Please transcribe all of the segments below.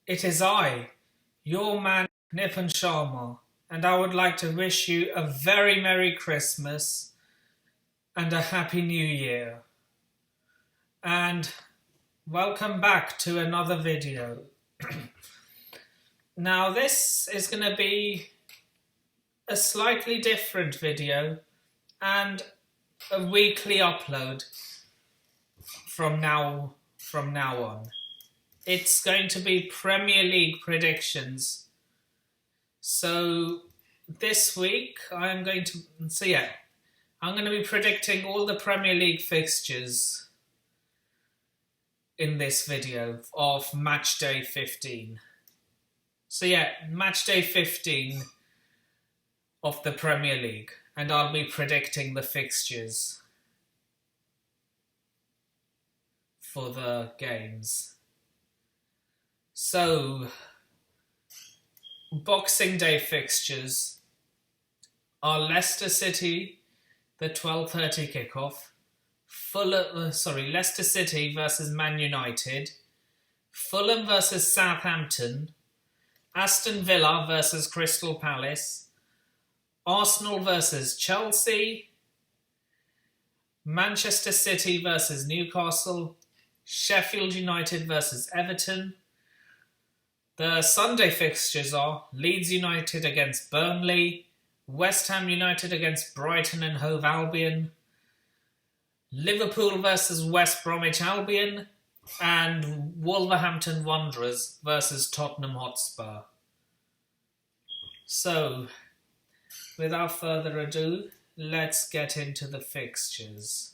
It is I, your man Nipun Sharma, and I would like to wish you a very Merry Christmas and a Happy New Year. And welcome back to another video. Now this is going to be a slightly different video and a weekly upload from now on. It's going to be Premier League predictions. So this week I'm going to be predicting all the Premier League fixtures in this video of Matchday 15. So Matchday 15 of the Premier League, and I'll be predicting the fixtures for the games. So, Boxing Day fixtures are Leicester City, the 12:30 kickoff. Leicester City versus Man United. Fulham versus Southampton. Aston Villa versus Crystal Palace. Arsenal versus Chelsea. Manchester City versus Newcastle. Sheffield United versus Everton. The Sunday fixtures are Leeds United against Burnley, West Ham United against Brighton and Hove Albion, Liverpool versus West Bromwich Albion, and Wolverhampton Wanderers versus Tottenham Hotspur. So, without further ado, let's get into the fixtures.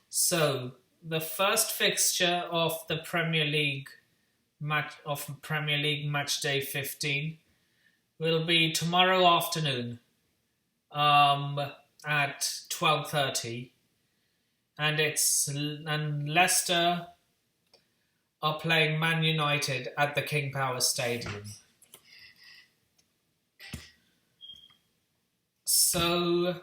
So, the first fixture of the Premier League Matchday 15 will be tomorrow afternoon at 12:30, and Leicester are playing Man United at the King Power Stadium. So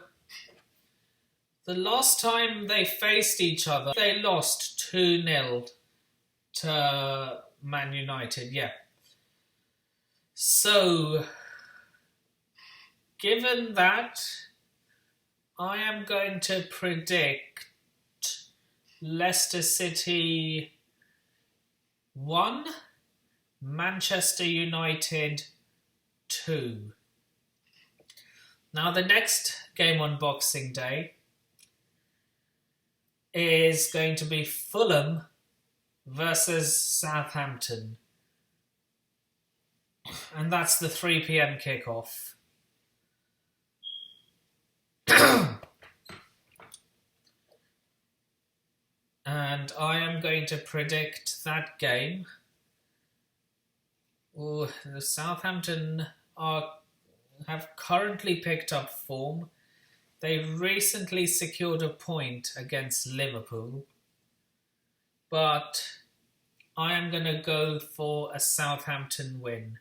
the last time they faced each other, they lost 2-0 to Man United, So, given that, I am going to predict Leicester City 1, Manchester United 2. Now, the next game on Boxing Day is going to be Fulham versus Southampton, and that's the 3 p.m. kickoff. And I am going to predict that game. The Southampton have currently picked up form. They recently secured a point against Liverpool. But I am going to go for a Southampton win.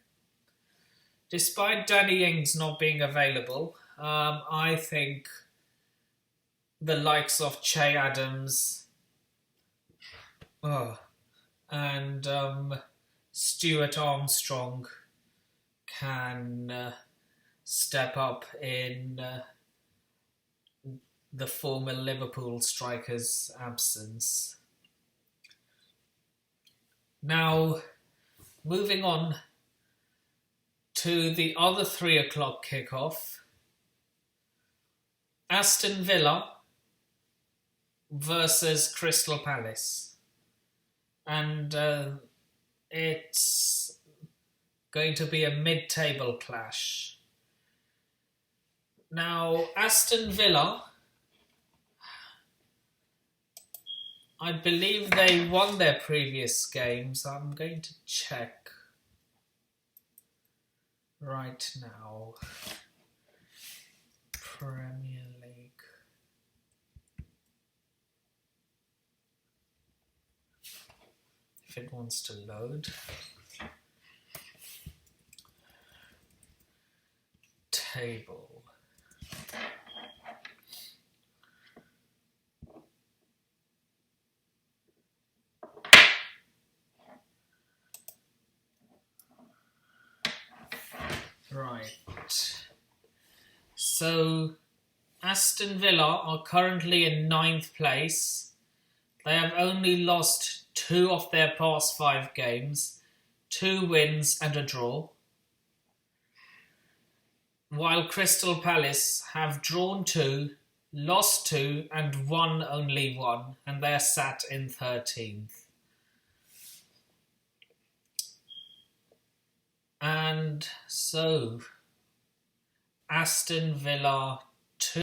Despite Danny Ings not being available, I think the likes of Che Adams and Stuart Armstrong can step up in the former Liverpool striker's absence. Now, moving on to the other 3 o'clock kickoff, Aston Villa versus Crystal Palace. And it's going to be a mid-table clash. Now, Aston Villa, I believe they won their previous games. I'm going to check right now. Premier League. If it wants to load. Table. Right. So, Aston Villa are currently in 9th place. They have only lost 2 of their past 5 games, 2 wins and a draw. While Crystal Palace have drawn 2, lost 2 and won only 1, and they're sat in 13th. And so, Aston Villa 2.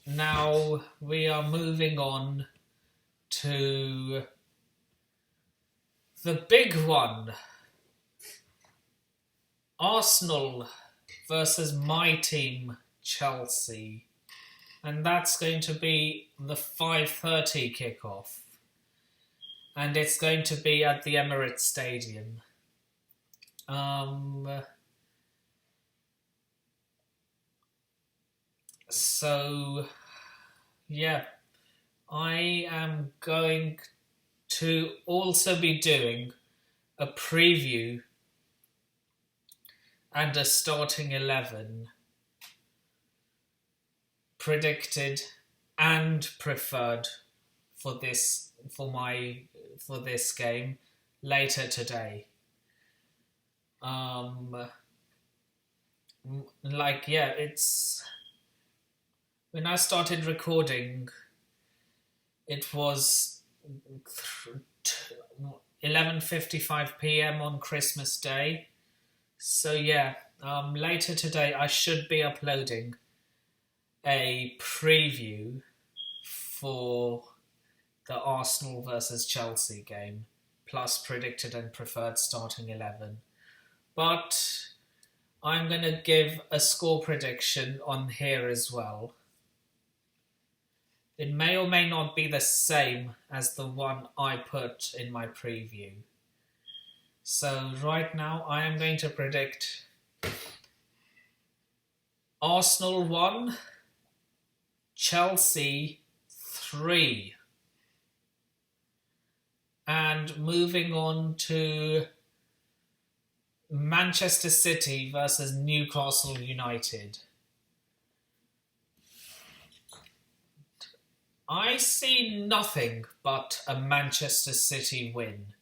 Now we are moving on to the big one. Arsenal versus my team, Chelsea. And that's going to be the 5:30 kickoff. And it's going to be at the Emirates Stadium. So, yeah, I am going to also be doing a preview and a starting 11 predicted and preferred for this game later today. It's when I started recording, it was 11:55 p.m. on Christmas Day. So yeah, later today I should be uploading a preview for the Arsenal versus Chelsea game, plus predicted and preferred starting 11. But I'm going to give a score prediction on here as well. It may or may not be the same as the one I put in my preview. So right now I am going to predict Arsenal 1, Chelsea 3. And moving on to Manchester City versus Newcastle United. I see nothing but a Manchester City win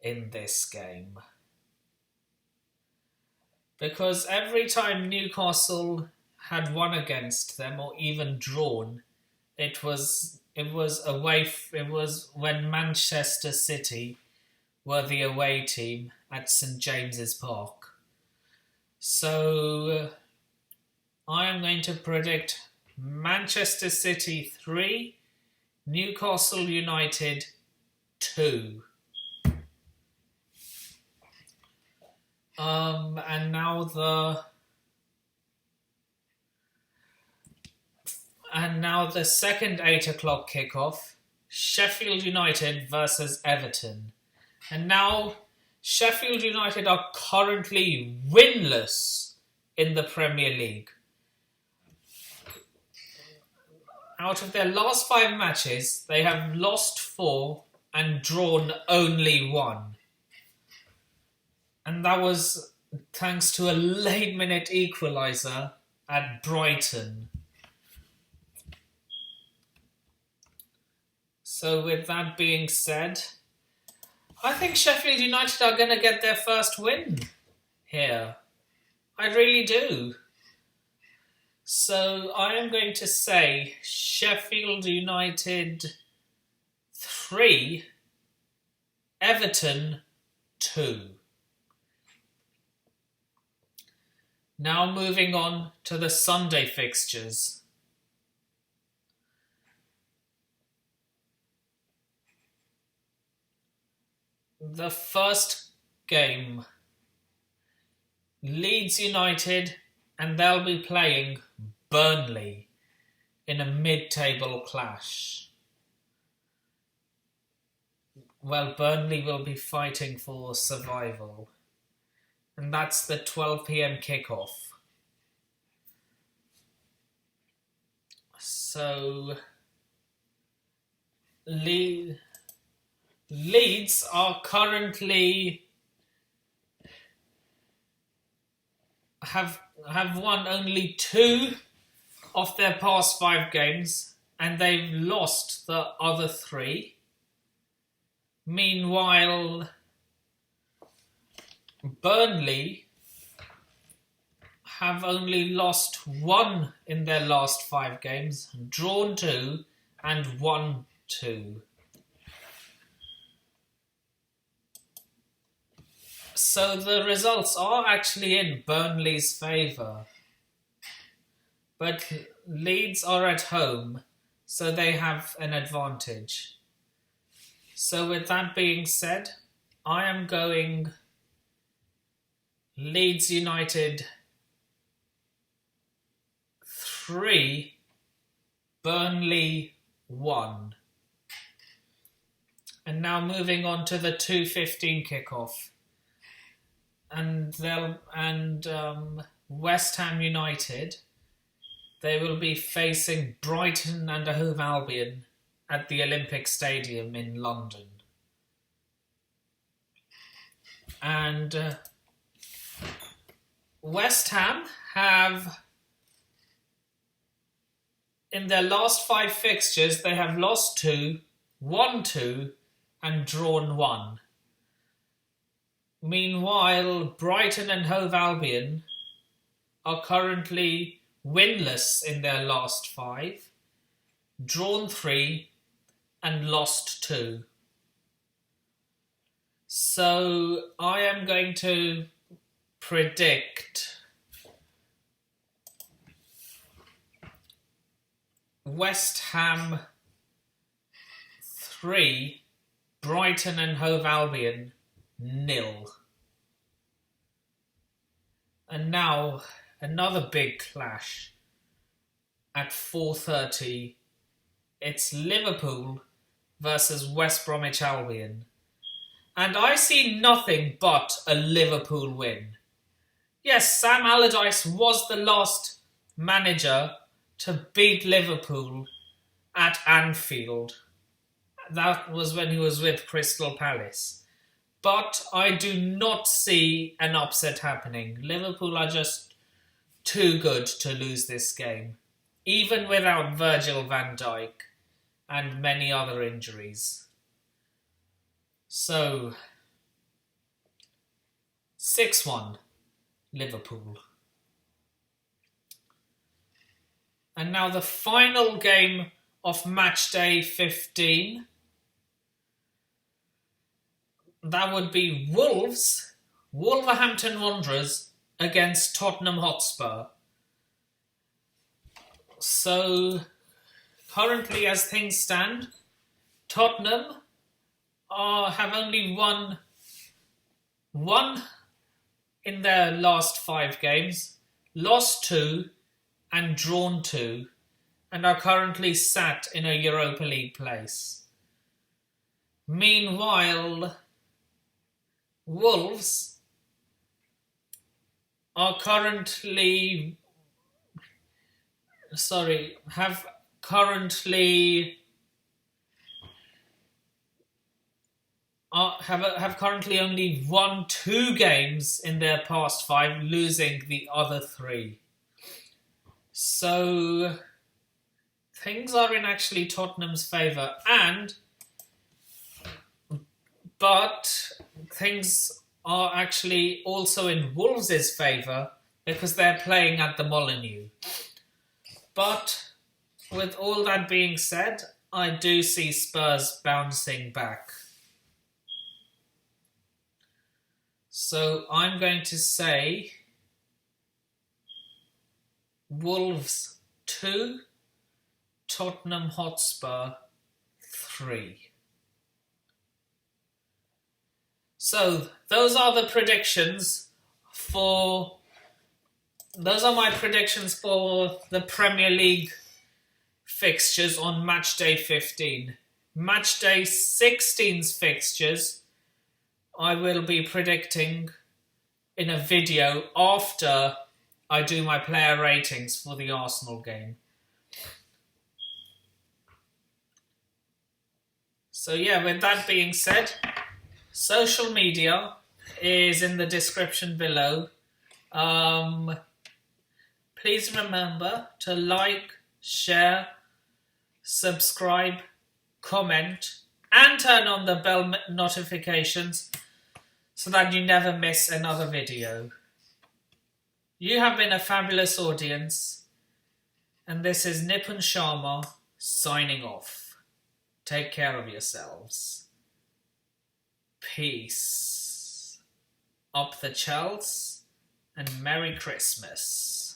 in this game. Because every time Newcastle had won against them or even drawn, it was when Manchester City were the away team at St James's Park. So I am going to predict Manchester City 3, Newcastle United 2. And now the second 8 o'clock kickoff, Sheffield United versus Everton. And now Sheffield United are currently winless in the Premier League. Out of their last 5 matches, they have lost 4 and drawn only 1. And that was thanks to a late-minute equaliser at Brighton. So with that being said, I think Sheffield United are going to get their first win here. I really do. So I am going to say Sheffield United 3, Everton 2. Now moving on to the Sunday fixtures. The first game, Leeds United, and they'll be playing Burnley in a mid-table clash. Well, Burnley will be fighting for survival. And that's the 12 p.m. kickoff. So, Leeds are currently have won only 2 of their past 5 games, and they've lost the other 3. Meanwhile, Burnley have only lost 1 in their last 5 games, drawn 2 and won 2. So the results are actually in Burnley's favour. But Leeds are at home, so they have an advantage. So with that being said, I am going Leeds United 3, Burnley 1. And now moving on to the 2:15 kickoff. And West Ham United, they will be facing Brighton and Hove Albion at the Olympic Stadium in London. And West Ham have, in their last 5 fixtures, they have lost 2, won 2, and drawn 1. Meanwhile, Brighton and Hove Albion are currently winless in their last 5, drawn 3, and lost 2. So I am going to predict West Ham 3, Brighton and Hove Albion 0. And now another big clash at 4:30. It's Liverpool versus West Bromwich Albion. And I see nothing but a Liverpool win. Yes, Sam Allardyce was the last manager to beat Liverpool at Anfield. That was when he was with Crystal Palace. But I do not see an upset happening. Liverpool are just too good to lose this game, even without Virgil van Dijk and many other injuries. So, 6-1, Liverpool. And now the final game of Matchday 15. That would be Wolverhampton Wanderers against Tottenham Hotspur. So, currently as things stand, Tottenham have only won 1 in their last 5 games, lost 2 and drawn 2, and are currently sat in a Europa League place. Meanwhile, Wolves are have currently only won 2 games in their past 5, losing the other 3. So things are in actually Tottenham's favour, but things are actually also in Wolves' favour because they're playing at the Molineux. But with all that being said, I do see Spurs bouncing back. So I'm going to say Wolves 2, Tottenham Hotspur 3. So those are my predictions for the Premier League fixtures on Matchday 15. Matchday 16's fixtures I will be predicting in a video after I do my player ratings for the Arsenal game. So yeah, with that being said, social media is in the description below. Please remember to like, share, subscribe, comment, and turn on the bell notifications so that you never miss another video. You have been a fabulous audience, and this is Nipun Sharma signing off. Take care of yourselves. Peace. Up the Chels, and Merry Christmas.